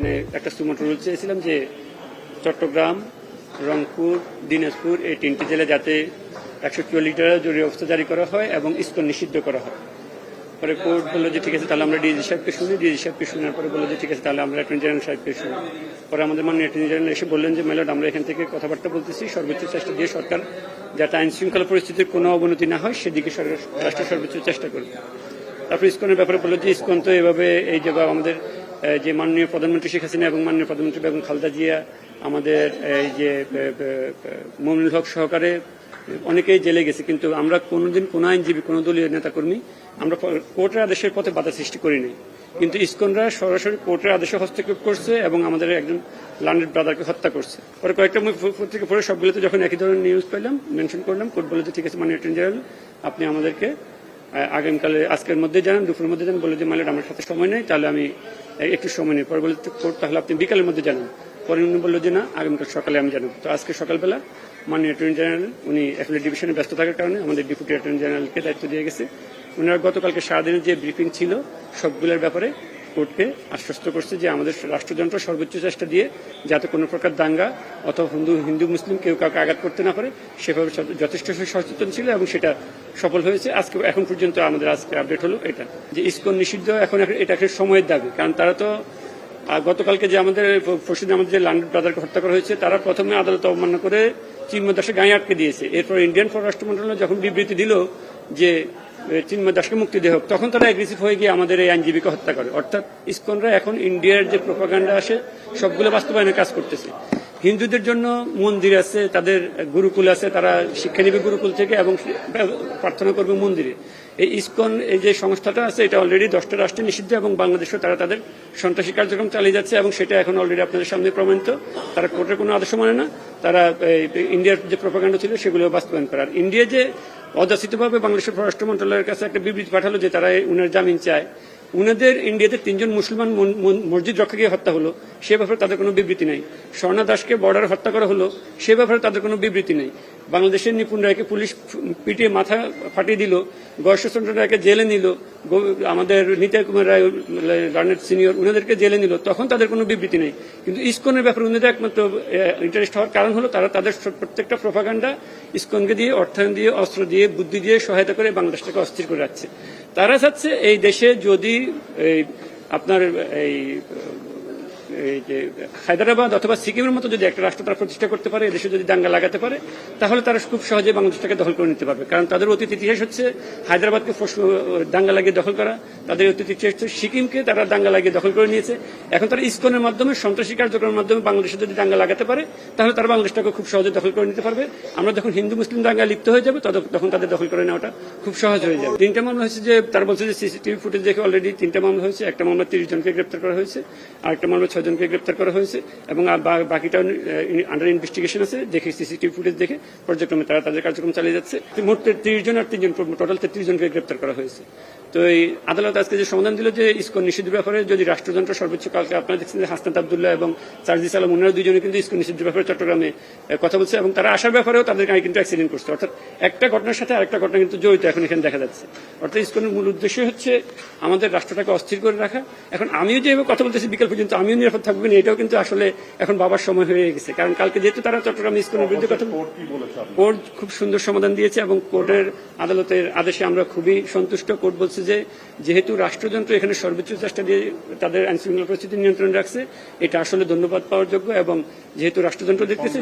এখানে একটা suo motu rule চেয়েছিলাম যে চট্টগ্রাম, রংপুর, দিনাজপুর এই তিনটি জেলায় যাতে 144 টাকা জরুরি অবস্থা জারি করা হয় এবং ইসকন নিষিদ্ধ করা হয়। পরে কোর্ট বললো যে ঠিক আছে, তাহলে আমরা ডিজি সাহেবকে শুনি। ডিজি সাহেবকে শোনার পরে বললো যে ঠিক আছে, তাহলে আমরা অ্যাটর্নি জেনারেল সাহেবকে শুনি। পরে আমাদের মাননীয় অ্যাটর্নি জেনারেল এসে বললেন যে মেলট, আমরা এখান থেকে কথাবার্তা বলতেছি, সর্বোচ্চ চেষ্টা দিয়ে সরকার যাতে আইন শৃঙ্খলা পরিস্থিতির কোনো অবনতি না হয় সেদিকে রাষ্ট্র সর্বোচ্চ চেষ্টা করবে। তারপর ইসকনের ব্যাপারে বললো যে ইসকন তো এভাবে এই যে আমাদের যে মাননীয় প্রধানমন্ত্রী শেখ হাসিনা এবং মাননীয় প্রধানমন্ত্রী বেগম খালেদা জিয়া, আমাদের এই যে মুমিনুল হক সহকারে অনেকেই জেলে গেছে, কিন্তু আমরা কোনোদিন কোনো আইনজীবী, কোনো দলীয় নেতাকর্মী আমরা কোর্টের আদেশের পথে বাধা সৃষ্টি করিনি। কিন্তু ইসকনরা সরাসরি কোর্টের আদেশে হস্তক্ষেপ করছে এবং আমাদের একজন লার্নেড ব্রাদারকে হত্যা করছে। পরে কয়েকটা পত্রিকা পড়ে সবগুলোতে যখন একই ধরনের নিউজ পেলাম, মেনশন করলাম, কোর্ট বলে যে ঠিক আছে মাননীয় অ্যাটর্নি জেনারেল, আপনি আমাদেরকে আগামীকালে আজকের মধ্যে জানান, দুপুরের মধ্যে জানান। বলে যে মাইলট, আমার সাথে সময় নেই, তাহলে আমি একটু সময় নেই। পরে বলে কোর্ট তাহলে আপনি বিকালের মধ্যে জানান। পরে উনি বললো যে না, আগামীকাল সকালে আমি জানাবো। তো আজকে সকালবেলা মাননীয় অ্যাটর্নি জেনারেল উনি অ্যাপিলেট ডিভিশনে ব্যস্ত থাকার কারণে আমাদের ডেপুটি অ্যাটর্নি জেনারেলকে দায়িত্ব দিয়ে গেছে। ওনারা গতকালকে সারাদিনের যে ব্রিফিং ছিল সবগুলোর ব্যাপারে কোর্টকে আশ্বস্ত করছে যে আমাদের রাষ্ট্রযন্ত্র সর্বোচ্চ চেষ্টা দিয়ে যাতে কোনো প্রকার দাঙ্গা অথবা হিন্দু মুসলিম কেউ কাউকে আঘাত করতে না পারে সেভাবে যথেষ্ট সচেতন ছিল এবং সেটা সফল হয়েছে। আজকে এখন পর্যন্ত আমাদের আজকে আপডেট হলো এটা যে ইসকন নিষিদ্ধ, এখন এটা একটা সময়ের দাবি। কারণ তারা তো গতকালকে যে আমাদের পরশুদিন আমাদের যে লার্নেড ব্রাদারকে হত্যা করা হয়েছে, তারা প্রথমে আদালত অবমাননা করে চিন্ময় দাসের গায়ে আটকে দিয়েছে। এরপর ইন্ডিয়ান পররাষ্ট্র মন্ত্রণালয় যখন বিবৃতি দিল যে চিন্ময় দাসকে মুক্তি দেওয়া হোক, তখন তারা অ্যাগ্রেসিভ হয়ে গিয়ে আমাদের এই আইনজীবীকে হত্যা করে। অর্থাৎ ইসকনরা এখন ইন্ডিয়ার যে প্রোপাগান্ডা আসে সবগুলো বাস্তবায়নের কাজ করতেছে। হিন্দুদের জন্য মন্দির আছে, তাদের গুরুকুল আছে, তারা শিক্ষা নেবে গুরুকুল থেকে এবং প্রার্থনা করবে মন্দিরে। এই ইসকন এই যে সংস্থাটা আছে এটা অলরেডি 10টা রাষ্ট্রে নিষিদ্ধ এবং বাংলাদেশেও তারা তাদের সন্ত্রাসী কার্যক্রম চালিয়ে যাচ্ছে এবং সেটা এখন অলরেডি আপনাদের সামনে প্রমাণিত। তারা কোর্টের কোনো আদেশ মানে না, তারা ইন্ডিয়ার যে প্রোপাগান্ডা ছিল সেগুলো বাস্তবায়ন করার। ইন্ডিয়া যে অযাচিতভাবে বাংলাদেশের পররাষ্ট্র মন্ত্রণালয়ের কাছে একটা বিবৃতি পাঠালো যে তারা উনার জামিন চায়, উনাদের ইন্ডিয়াতে 3 জন মুসলমান মসজিদ রক্ষাকে হত্যা হলো, সে ব্যাপারে তাদের কোনো বিবৃতি নেই। স্বর্ণা দাসকে বর্ডারে হত্যা করা হলো, সে ব্যাপারে তাদের কোনো বিবৃতি নেই। বাংলাদেশের নিপুণ রায়কে পুলিশ পিটিয়ে মাথা ফাটিয়ে দিল, গয়েশ্বরচন্দ্র রায়কে জেলে নিল, আমাদের নিতাই কুমার রায় লার্নেড সিনিয়র উনাদেরকে জেলে নিল, তখন তাদের কোনো বিবৃতি নেই। কিন্তু ইসকনের ব্যাপারে উনাদের একমাত্র ইন্টারেস্ট হওয়ার কারণ হলো তারা তাদের প্রত্যেকটা প্রোপাগান্ডা ইসকনকে দিয়ে, অর্থায়ন দিয়ে, অস্ত্র দিয়ে, বুদ্ধি দিয়ে সহায়তা করে বাংলাদেশটাকে অস্থির করে রাখছে। তারা চাচ্ছে এই দেশে যদি আপনার এই যে হায়দ্রাবাদ অথবা সিকিমের মতো যদি একটা রাষ্ট্র তারা প্রতিষ্ঠা করতে পারে, এদেশে যদি দাঙ্গা লাগাতে পারে, তাহলে তারা খুব সহজে বাংলাদেশটাকে দখল করে নিতে পারবে। কারণ তাদের অতীত ইতিহাস হচ্ছে হায়দ্রাবাদকে দাঙ্গা লাগিয়ে দখল করা, তাদের অতীত ইতিহাস হচ্ছে সিকিমকে তারা দাঙ্গা লাগিয়ে দখল করে নিয়েছে। এখন তারা ইসকনের মাধ্যমে, সন্ত্রাসী কার্যক্রমের মাধ্যমে বাংলাদেশে যদি দাঙ্গা লাগাতে পারে, তাহলে তারা বাংলাদেশটাকে খুব সহজে দখল করে নিতে পারবে। আমরা যখন হিন্দু মুসলিম দাঙ্গা লিপ্ত হয়ে যাবে তখন তাদের দখল করে নেওয়াটা খুব সহজ হয়ে যাবে। 3টা মামলা হয়েছে, যে তারা বলছে যে সিসিটিভি ফুটেজ দেখে অলরেডি 3টা মামলা হয়েছে। একটা মামলা 30 জনকে গ্রেপ্তার করা হয়েছে, আরেকটা মামলা 6 জনকে গ্রেপ্তার করা হয়েছে এবং বাকিটা আন্ডার ইনভেস্টিগেশন আছে। দেখে সিসিটিভি ফুটেজ দেখে পর্যায়ক্রমে তারা তাদের কার্যক্রম চালিয়ে যাচ্ছে। মোট 30 জন আর 3 জন, টোটাল 33 জনকে গ্রেপ্তার করা হয়েছে। তো এই আদালত আজকে যে সমাধান দিল যে ইসকন নিষিদ্ধ ব্যাপারে যদি রাষ্ট্রযন্ত্র সর্বোচ্চ, কালকে আপনারা দেখছেন যে হাসনাত আব্দুল্লাহ এবং সার্জিস আলম ওনারা 2 জনে কিন্তু ইসকন নিষিদ্ধ ব্যাপারে চট্টগ্রামে কথা বলছে এবং তারা আসার ব্যাপারেও তাদের গাড়ি কিন্তু অ্যাক্সিডেন্ট করছে। অর্থাৎ একটা ঘটনার সাথে আরেকটা ঘটনা কিন্তু জড়িত এখন এখানে দেখা যাচ্ছে। অর্থাৎ ইসকনের মূল উদ্দেশ্য হচ্ছে আমাদের রাষ্ট্রটাকে অস্থির করে রাখা। এখন আমিও যেভাবে কথা বলতেছি বিকেল পর্যন্ত আমিও নিরাপদ থাকবেন, এটাও কিন্তু আসলে এখন বাবার সময় হয়ে গেছে। কারণ কালকে যেহেতু তারা চট্টগ্রাম ইসকনের বিরুদ্ধে কথা, কোর্ট খুব সুন্দর সমাধান দিয়েছে এবং কোর্টের আদালতের আদেশে আমরা খুবই সন্তুষ্ট। কোর্ট বলছে যে যেহেতু রাষ্ট্রযন্ত্র এখানে সর্বোচ্চ চেষ্টা দিয়ে তাদের আইন শৃঙ্খলা পরিস্থিতি নিয়ন্ত্রণে রাখছে, এটা আসলে ধন্যবাদ পাওয়ার যোগ্য। এবং যেহেতু রাষ্ট্রযন্ত্র দেখতেছে,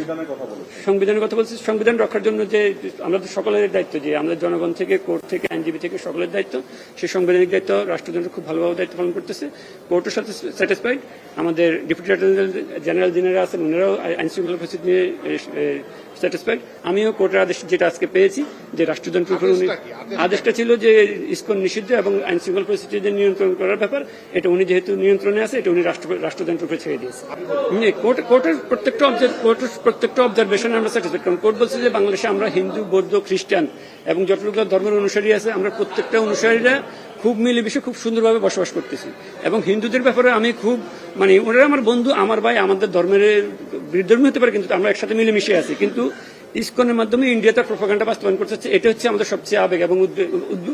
সংবিধানের কথা বলছে, সংবিধান রক্ষার জন্য যে আমাদের সকলের দায়িত্ব, যে আমাদের জনগণ থেকে, কোর্ট থেকে, আইনজীবী থেকে সকলের দায়িত্ব, সেই সাংবিধানিক দায়িত্ব রাষ্ট্রযন্ত্র খুব ভালোভাবে দায়িত্ব পালন করতেছে। কোর্টের সাথে স্যাটিসফাইড, আমাদের ডেপুটি জেনারেল যিনারা আছেন ওনারাও আইন শৃঙ্খলা পরিস্থিতি নিয়ে স্যাটিসফাইড। আমিও কোর্টের আদেশ যেটা আজকে পেয়েছি যে রাষ্ট্রযন্ত্রের উপর আদেশটা ছিল যে ইসকন নিষিদ্ধ এবং আইন শৃঙ্খলা পরিস্থিতি নিয়ন্ত্রণ করার ব্যাপার, এটা উনি যেহেতু নিয়ন্ত্রণে আছে, এটা উনি রাষ্ট্রযন্ত্রের উপরে ছেড়ে দিয়েছে। কোর্টের প্রত্যেকটা অবজারভেশন আমরা স্যাটিসফাইড। কারণ কোর্ট বলছে যে বাংলাদেশে আমরা হিন্দু, বৌদ্ধ, খ্রিস্টান এবং যতটুকু ধর্মের অনুসারী আছে, আমরা প্রত্যেকটা অনুসারীরা খুব মিলেমিশে খুব সুন্দরভাবে বসবাস করতেছি। এবং হিন্দুদের ব্যাপারে আমি খুব ওনারা আমার বন্ধু, আমার ভাই, আমাদের ধর্মের বিরুদ্ধর্মী হতে পারে কিন্তু আমরা একসাথে মিলেমিশে আছি। কিন্তু ইসকনের মাধ্যমে ইন্ডিয়া তার প্রোপাগান্ডা বাস্তবায়ন করতে হচ্ছে, এটা হচ্ছে আমাদের সবচেয়ে আবেগ এবং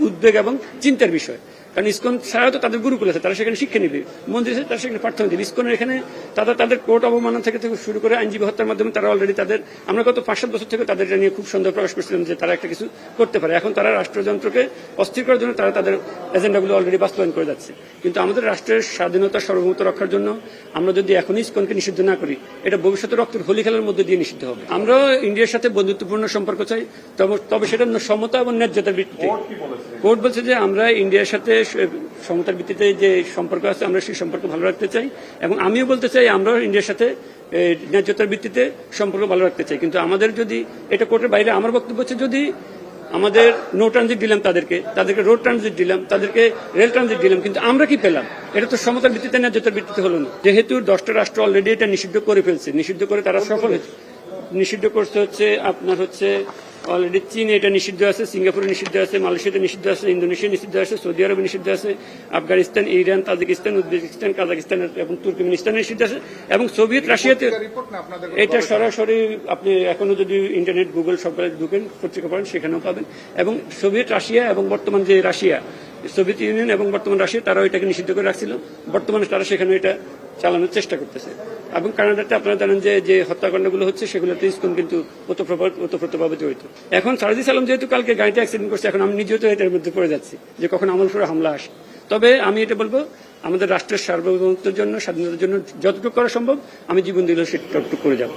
উদ্বেগ এবং চিন্তার বিষয়। কারণ ইসকন ছাড়াও তো তাদের গুরুকুল আছে, তারা সেখানে শিক্ষা নিবে, মন্দির আছে তারা সেখানে প্রার্থনা দিবে। ইসকনের এখানে তাদের কোর্ট অবমাননা থেকে শুরু করে আইনজীবী হত্যার মাধ্যমে তারা অলরেডি আমরা গত 5-7 বছর থেকে তাদের নিয়ে খুব সন্দেহ প্রকাশ করছিলাম যে তারা একটা কিছু করতে পারে। এখন তারা রাষ্ট্রযন্ত্রকে অস্থির করার জন্য তারা তাদের এজেন্ডাগুলো অলরেডি বাস্তবায়ন করে যাচ্ছে। কিন্তু আমাদের রাষ্ট্রের স্বাধীনতা সার্বভৌমত্ব রক্ষার জন্য আমরা যদি এখনই ইসকনকে নিষিদ্ধ না করি, এটা ভবিষ্যতে রক্তের হোলি খেলার মধ্যে দিয়ে নিষিদ্ধ হবে। আমরা ইন্ডিয়ার সাথে বন্ধুত্বপূর্ণ সম্পর্ক চাই, তবে সেটা সমতা এবং ন্যায্যতার ভিত্তিতে। কোর্ট বলছে যে আমরা ইন্ডিয়ার সাথে সমতার ভিত্তিতে যে সম্পর্ক আছে আমরা সেই সম্পর্ক ভালো রাখতে চাই, এবং আমিও বলতে চাই আমরা ইন্ডিয়ার সাথে ন্যায্যতার ভিত্তিতে সম্পর্ক ভালো রাখতে চাই। কিন্তু আমাদের যদি এটা কোর্টের বাইরে, আমার বক্তব্য হচ্ছে যদি আমাদের নো ট্রানজিট দিলাম, তাদেরকে রোড ট্রানজিট দিলাম, তাদেরকে রেল ট্রানজিট দিলাম, কিন্তু আমরা কি পেলাম? এটা তো সমতার ভিত্তিতে ন্যায্যতার ভিত্তিতে হলো না। যেহেতু 10টা রাষ্ট্র অলরেডি এটা নিষিদ্ধ করে ফেলছে, নিষিদ্ধ করে তারা সফল হয়েছে। নিষিদ্ধ করতে হচ্ছে আপনার অলরেডি চীনে এটা নিষিদ্ধ আছে, সিঙ্গাপুরে নিষিদ্ধ আছে, মালয়েশিয়াতে নিষিদ্ধ আছে, ইন্দোনেশিয়া নিষিদ্ধ আছে, সৌদি আরবে নিষিদ্ধ আছে, Afghanistan, Iran, Tajikistan, Uzbekistan, Kazakhstan এবং তুর্কমেনিস্তানে নিষিদ্ধ আছে, এবং সোভিয়েত রাশিয়াতে। এটা সরাসরি আপনি এখনো যদি ইন্টারনেট গুগল সবগুলো ঢুকেন, পত্রিকা পড়েন, সেখানেও পাবেন। এবং সোভিয়েত রাশিয়া এবং বর্তমান যে রাশিয়া, সোভিয়েত ইউনিয়ন এবং বর্তমান রাশিয়া, তারাও এটাকে নিষিদ্ধ করে রাখছিল। বর্তমানে তারা সেখানে এটা চালানোর চেষ্টা করতেছে। এবং কানাডাতে আপনারা জানেন যে হত্যাকাণ্ডগুলো হচ্ছে সেগুলোতে ইসকন কিন্তু ওতপ্রোতভাবে জড়িত। এখন সারজিস আলম যেহেতু কালকে গাড়িতে অ্যাক্সিডেন্ট করছে, এখন আমি নিজেও তো এটার মধ্যে পড়ে যাচ্ছি যে কখন আমলপুরে হামলা আসে। তবে আমি এটা বলবো, আমাদের রাষ্ট্রের সার্বভৌমত্বের জন্য, স্বাধীনতার জন্য যতটুকু করা সম্ভব আমি জীবন দিলেও সেটুকু করে যাব।